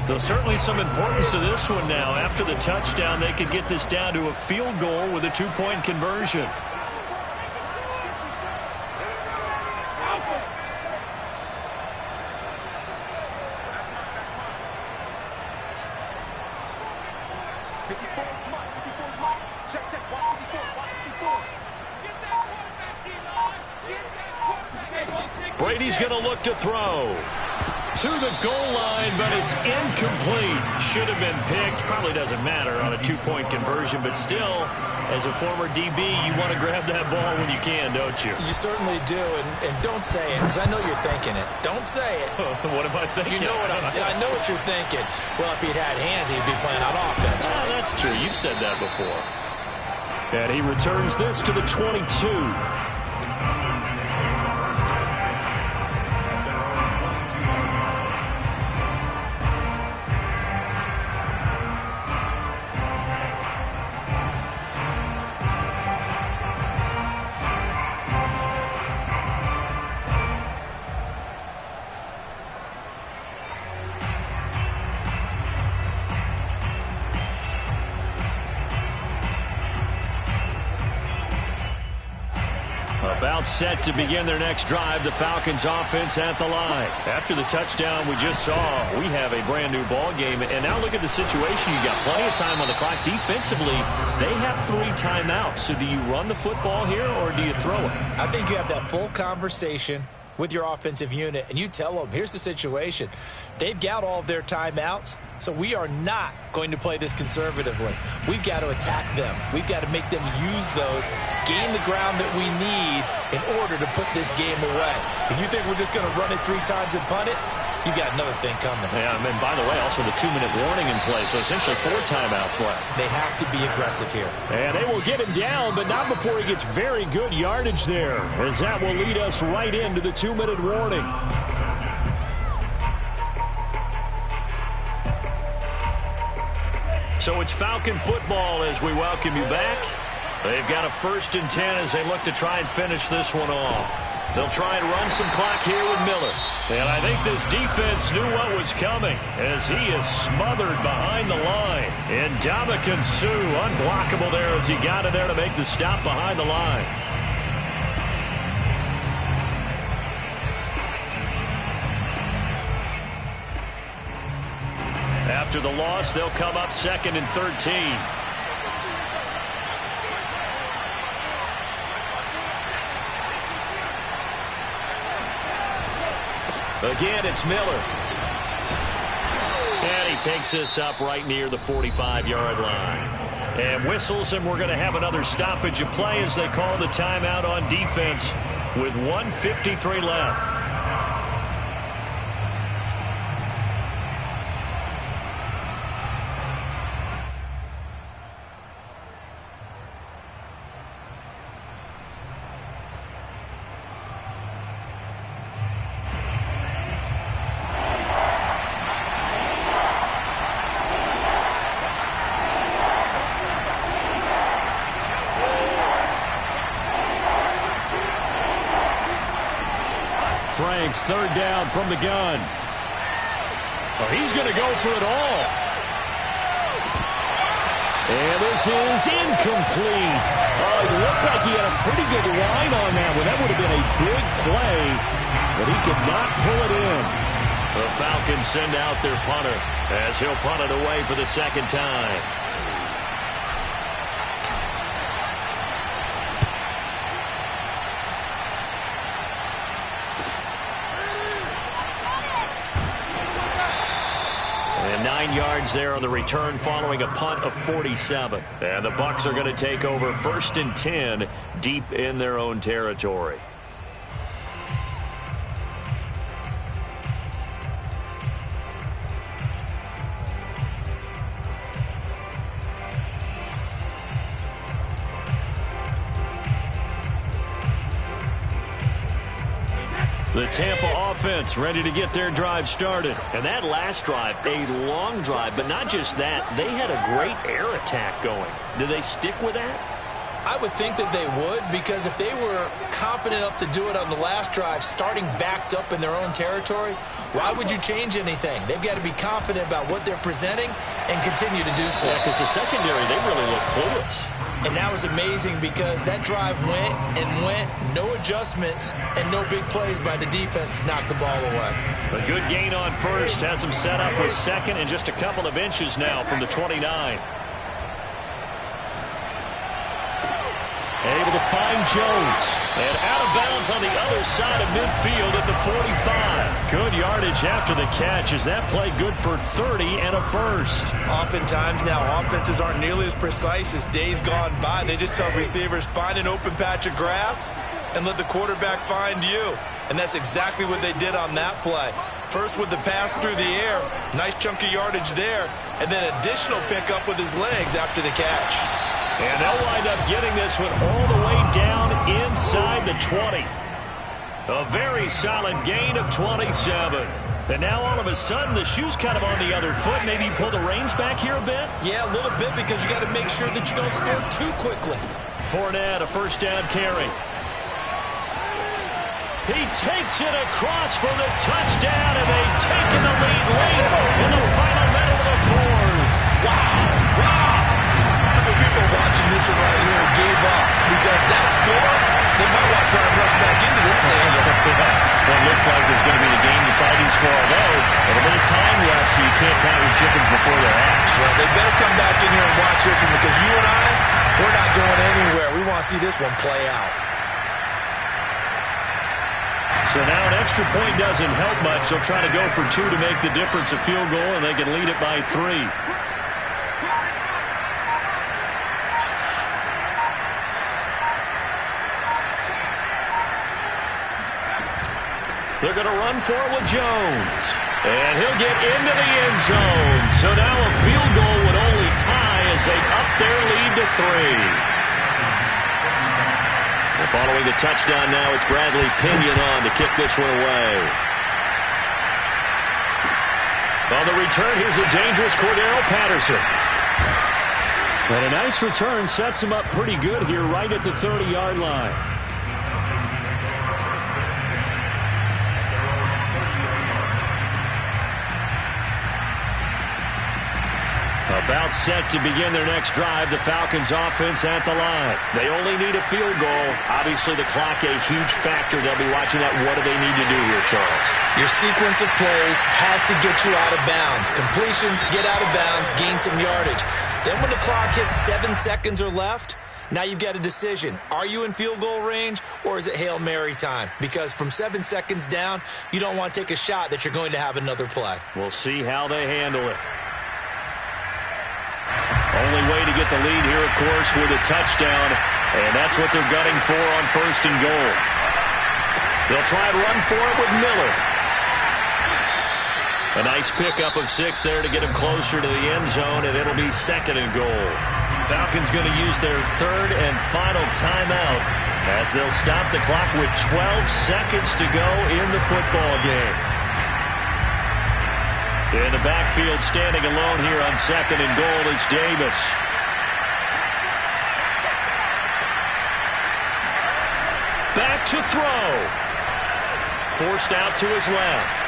So certainly some importance to this one now. After the touchdown, they could get this down to a field goal with a 2-point conversion. Brady's going to look to throw to the goal line, but it's incomplete. Should have been picked. Probably doesn't matter on a 2-point conversion, but still, as a former DB, you want to grab that ball when you can, don't you? You certainly do, and don't say it, because I know you're thinking it. Don't say it. What am I thinking? You know I know what you're thinking. Well, if he'd had hands, he'd be playing on offense. Oh, that's true. You've said that before. And he returns this to the 22. About set to begin their next drive, the Falcons offense at the line. After the touchdown we just saw, we have a brand new ball game. And now look at the situation. You've got plenty of time on the clock. Defensively, they have 3 timeouts. So do you run the football here or do you throw it? I think you have that full conversation with your offensive unit, and you tell them, here's the situation. They've got all of their timeouts, so we are not going to play this conservatively. We've got to attack them. We've got to make them use those, gain the ground that we need in order to put this game away. If you think we're just going to run it 3 times and punt it, you got another thing coming. Yeah, and by the way, also the 2-minute warning in play, so essentially 4 timeouts left. They have to be aggressive here. And they will get him down, but not before he gets very good yardage there, as that will lead us right into the 2-minute warning. So it's Falcon football as we welcome you back. They've got a 1st and 10 as they look to try and finish this one off. They'll try and run some clock here with Miller. And I think this defense knew what was coming as he is smothered behind the line. And Ndamukong Suh unblockable there as he got in there to make the stop behind the line. After the loss, they'll come up 2nd and 13. Again, it's Miller. And he takes this up right near the 45-yard line. And whistles, and we're going to have another stoppage of play as they call the timeout on defense with 1:53 left. Franks, 3rd down from the gun. Oh, he's going to go for it all. And this is incomplete. Oh, it looked like he had a pretty good line on that one. That would have been a big play but he could not pull it in. The Falcons send out their punter as he'll punt it away for the second time. And 9 yards there on the return following a punt of 47. And the Bucs are going to take over 1st and 10 deep in their own territory. The Tampa offense ready to get their drive started. And that last drive, a long drive, but not just that. They had a great air attack going. Do they stick with that? I would think that they would, because if they were competent enough to do it on the last drive, starting backed up in their own territory, why would you change anything? They've got to be confident about what they're presenting and continue to do so. Yeah, because the secondary, they really look clueless. And that was amazing because that drive went and went, no adjustments, and no big plays by the defense to knock the ball away. A good gain on first has them set up with second and just a couple of inches now from the 29. Able to find Jones. And out of bounds on the other side of midfield at the 45. Good yardage after the catch. Is that play good for 30 and a first? Oftentimes now, offenses aren't nearly as precise as days gone by. They just tell receivers, find an open patch of grass and let the quarterback find you. And that's exactly what they did on that play. First with the pass through the air, nice chunky yardage there, and then additional pickup with his legs after the catch. And they'll wind up getting this one all the way down inside the 20. A very solid gain of 27. And now all of a sudden the shoe's kind of on the other foot. Maybe you pull the reins back here a bit? Yeah, a little bit, because you got to make sure that you don't score too quickly. Fournette, a first down carry. He takes it across for the touchdown, and they've taken the lead late in the final minute of the fourth. Wow, wow. How many people watching this one right here gave up? Because that score, they might want to try and rush back into this stadium. Well, it looks like it's going to be the game-deciding score, although a little bit of time left, so you can't count your chickens before they're hatched. Well, they better come back in here and watch this one, because you and I, we're not going anywhere. We want to see this one play out. So now an extra point doesn't help much. They'll try to go for 2 to make the difference a field goal, and they can lead it by 3. They're going to run for it with Jones. And he'll get into the end zone. So now a field goal would only tie as they up their lead to 3. Well, following the touchdown now, it's Bradley Pinion on to kick this one away. On the return, here's a dangerous Cordero Patterson. And a nice return sets him up pretty good here right at the 30-yard line. About set to begin their next drive, the Falcons offense at the line. They only need a field goal. Obviously, the clock a huge factor. They'll be watching that. What do they need to do here, Charles? Your sequence of plays has to get you out of bounds. Completions, get out of bounds, gain some yardage. Then when the clock hits 7 seconds or left, now you've got a decision. Are you in field goal range, or is it Hail Mary time? Because from 7 seconds down, you don't want to take a shot that you're going to have another play. We'll see how they handle it. Only way to get the lead here, of course, with a touchdown. And that's what they're gunning for on 1st and goal. They'll try and run for it with Miller. A nice pickup of 6 there to get him closer to the end zone, and it'll be 2nd and goal. Falcons going to use their 3rd and final timeout as they'll stop the clock with 12 seconds to go in the football game. In the backfield, standing alone here on 2nd and goal is Davis. Back to throw. Forced out to his left.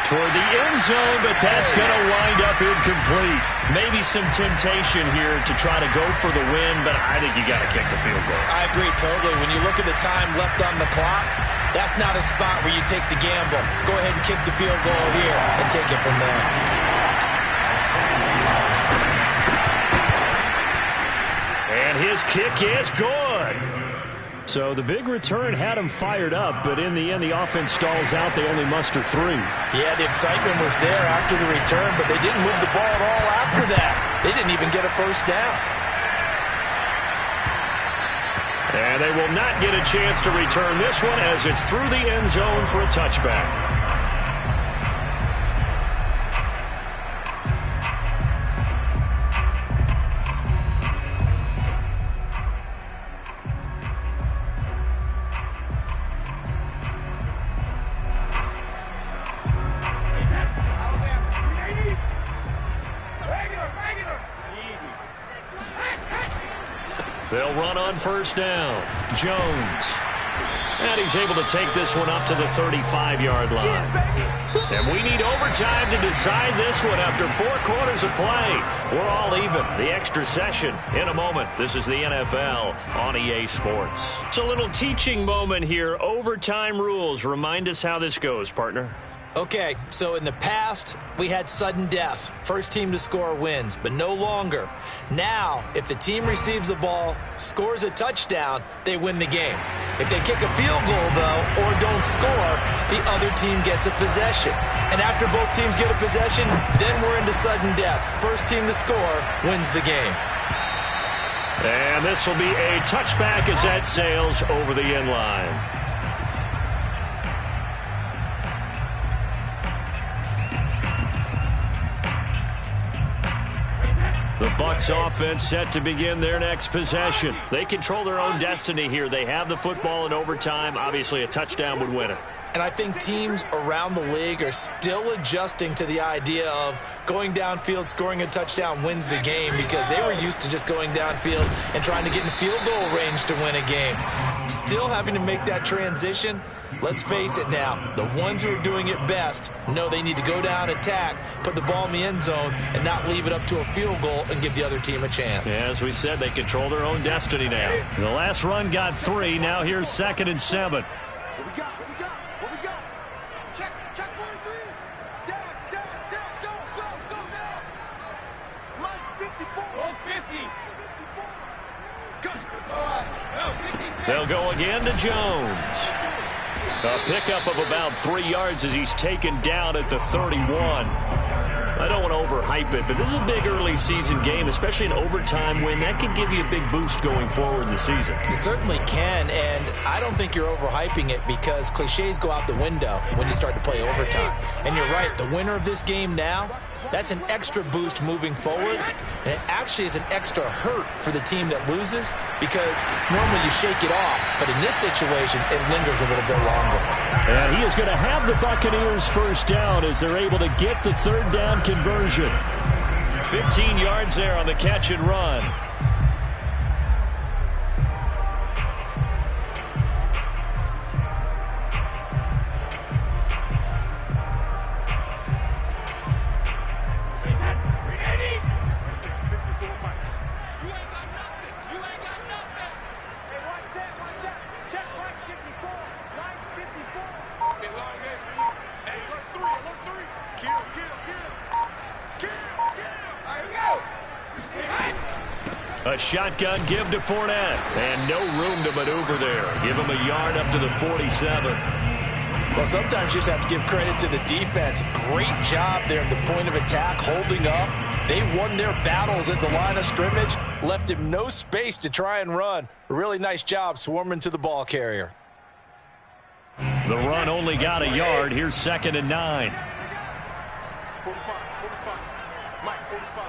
Toward the end zone, but that's going to wind up incomplete. Maybe some temptation here to try to go for the win, but I think you got to kick the field goal. I agree totally. When you look at the time left on the clock, That's not a spot where you take the gamble. Go ahead and kick the field goal here and take it from there. And his kick is good. So the big return had him fired up, but in the end, the offense stalls out. They only muster 3. Yeah, the excitement was there after the return, but they didn't move the ball at all after that. They didn't even get a first down. And they will not get a chance to return this one as it's through the end zone for a touchback. They'll run on first down. Jones. And he's able to take this one up to the 35-yard line. And we need overtime to decide this one after 4 quarters of play. We're all even. The extra session in a moment. This is the NFL on EA Sports. It's a little teaching moment here. Overtime rules. Remind us how this goes, partner. Okay, so in the past, we had sudden death. First team to score wins, but no longer. Now, if the team receives the ball, scores a touchdown, they win the game. If they kick a field goal, though, or don't score, the other team gets a possession. And after both teams get a possession, then we're into sudden death. First team to score wins the game. And this will be a touchback as that sails over the end line. The Bucs offense set to begin their next possession. They control their own destiny here. They have the football in overtime. Obviously, a touchdown would win it. And I think teams around the league are still adjusting to the idea of going downfield, scoring a touchdown wins the game, because they were used to just going downfield and trying to get in field goal range to win a game. Still having to make that transition. Let's face it now, the ones who are doing it best know they need to go down, attack, put the ball in the end zone, and not leave it up to a field goal and give the other team a chance. Yeah, as we said, they control their own destiny now. The last run got 3. Now here's 2nd and 7. What we got? What we got? What we got? Check 43. Dash, go, down. Mine's 54. Oh, 50. 54. Go. They'll go again to Jones. A pickup of about 3 yards as he's taken down at the 31. I don't want to overhype it, but this is a big early season game, especially an overtime win. That could give you a big boost going forward in the season. It certainly can, and I don't think you're overhyping it because cliches go out the window when you start to play overtime. And you're right, the winner of this game now, that's an extra boost moving forward, and it actually is an extra hurt for the team that loses because normally you shake it off, but in this situation, it lingers a little bit longer. And he is going to have the Buccaneers first down as they're able to get the 3rd down conversion. 15 yards there on the catch and run. A shotgun give to Fournette, and no room to maneuver there. Give him a yard up to the 47. Well, sometimes you just have to give credit to the defense. Great job there at the point of attack, holding up. They won their battles at the line of scrimmage, left him no space to try and run. A really nice job swarming to the ball carrier. The run only got a yard. Here's 2nd and 9. 45. Mike, 45.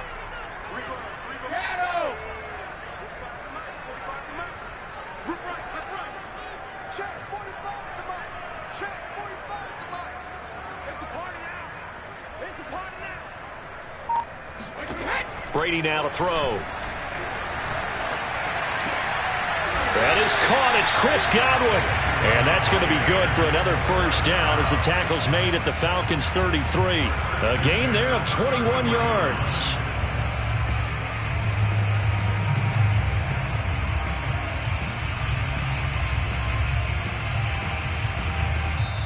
Rip right. Check 45 to Mike. Check 45 to Mike. It's a party now. Brady now to throw. That is caught. It's Chris Godwin. And that's going to be good for another first down as the tackle's made at the Falcons' 33. A gain there of 21 yards.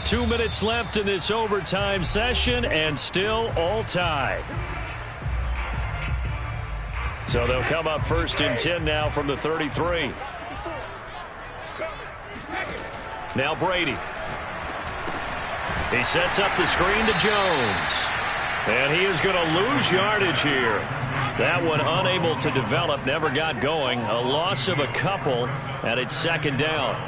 2 minutes left in this overtime session, and still all tied. So they'll come up 1st and 10 now from the 33. Now Brady. He sets up the screen to Jones. And he is going to lose yardage here. That one unable to develop, never got going. A loss of a couple, and it's 2nd down.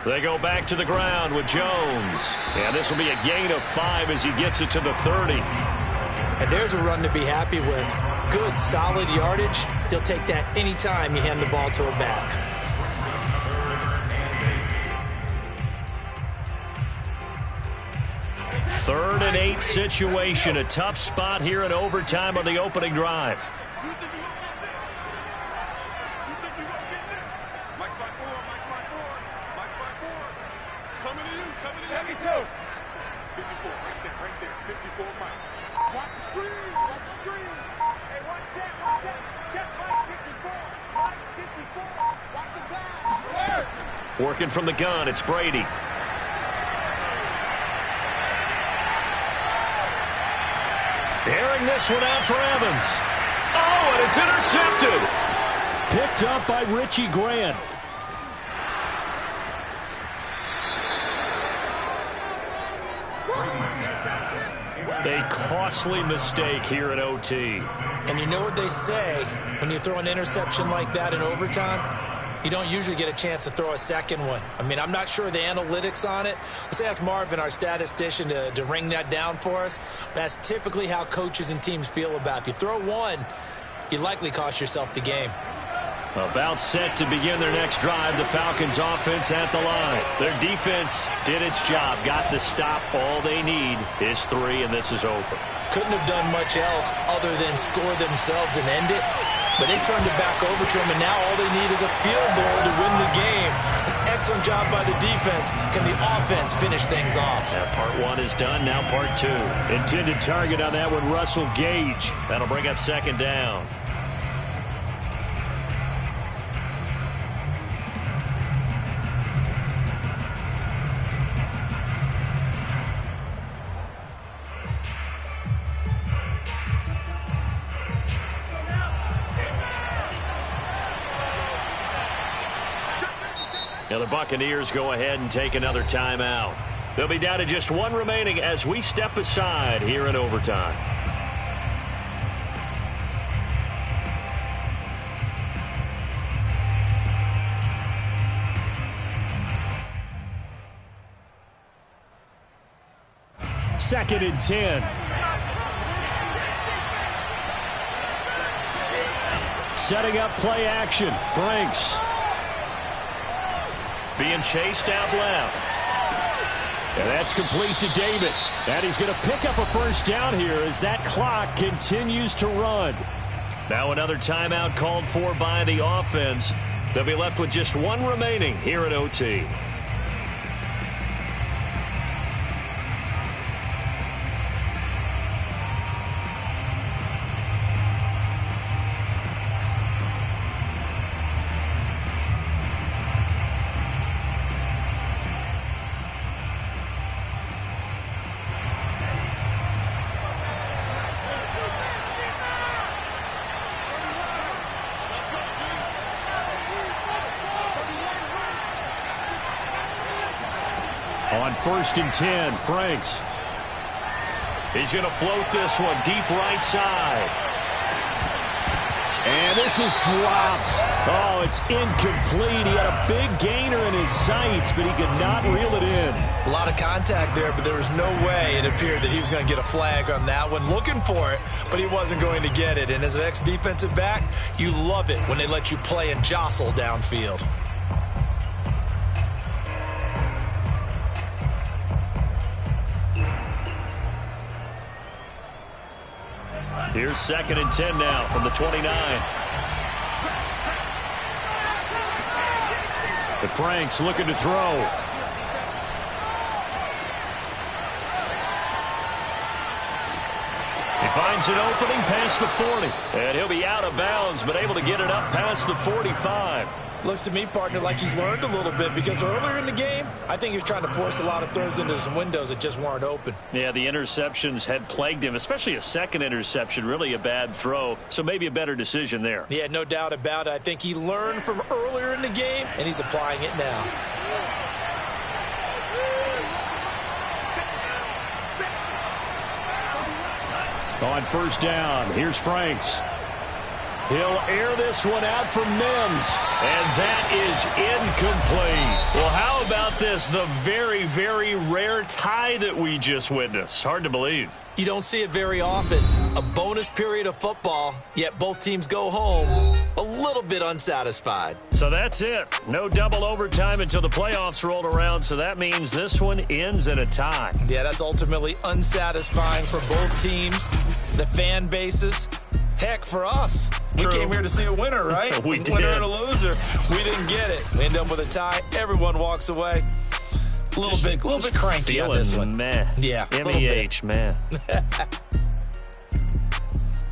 They go back to the ground with Jones. And this will be a gain of 5 as he gets it to the 30. And there's a run to be happy with. Good, solid yardage. He'll take that anytime you hand the ball to a back. 3rd and 8 situation. A tough spot here in overtime on the opening drive. Working from the gun, it's Brady. Airing this one out for Evans. Oh, and it's intercepted. Picked up by Richie Grant. A costly mistake here at OT. And you know what they say, when you throw an interception like that in overtime, you don't usually get a chance to throw a second one. I mean, I'm not sure the analytics on it. Let's ask Marvin, our statistician, to ring that down for us. That's typically how coaches and teams feel about it. If you throw one, you likely cost yourself the game. About set to begin their next drive, the Falcons offense at the line. Their defense did its job, got the stop. All they need is 3, and this is over. Couldn't have done much else other than score themselves and end it. But they turned it back over to him, and now all they need is a field goal to win the game. An excellent job by the defense. Can the offense finish things off? Part 1 is done, now part 2. Intended target on that one, Russell Gage. That'll bring up 2nd down. Now the Buccaneers go ahead and take another timeout. They'll be down to just 1 remaining as we step aside here in overtime. Second and 10. Setting up play action. Franks. Being chased out left. And that's complete to Davis. And he's going to pick up a first down here as that clock continues to run. Now another timeout called for by the offense. They'll be left with just 1 remaining here at OT. On 1st and 10, Franks. He's going to float this one deep right side. And this is dropped. Oh, it's incomplete. He had a big gainer in his sights, but he could not reel it in. A lot of contact there, but there was no way it appeared that he was going to get a flag on that one. Looking for it, but he wasn't going to get it. And as an ex-defensive back, you love it when they let you play and jostle downfield. Here's 2nd and 10 now from the 29. The Franks looking to throw. He finds an opening past the 40. And he'll be out of bounds, but able to get it up past the 45. Looks to me, partner, like he's learned a little bit because earlier in the game, I think he was trying to force a lot of throws into some windows that just weren't open. Yeah, the interceptions had plagued him, especially a second interception, really a bad throw. So maybe a better decision there. Yeah, no doubt about it. I think he learned from earlier in the game, and he's applying it now. On first down, here's Franks. He'll air this one out for Mims. And that is incomplete. Well, how about this? The very, very rare tie that we just witnessed. Hard to believe. You don't see it very often. A bonus period of football, yet both teams go home a little bit unsatisfied. So that's it. No double overtime until the playoffs rolled around, so that means this one ends at a tie. Yeah, that's ultimately unsatisfying for both teams, the fan bases. Heck, for us, True. We came here to see a winner, right? We did. Winner and a loser. We didn't get it. We end up with a tie. Everyone walks away. A little bit cranky on this one. Meh. Yeah, MEH, man.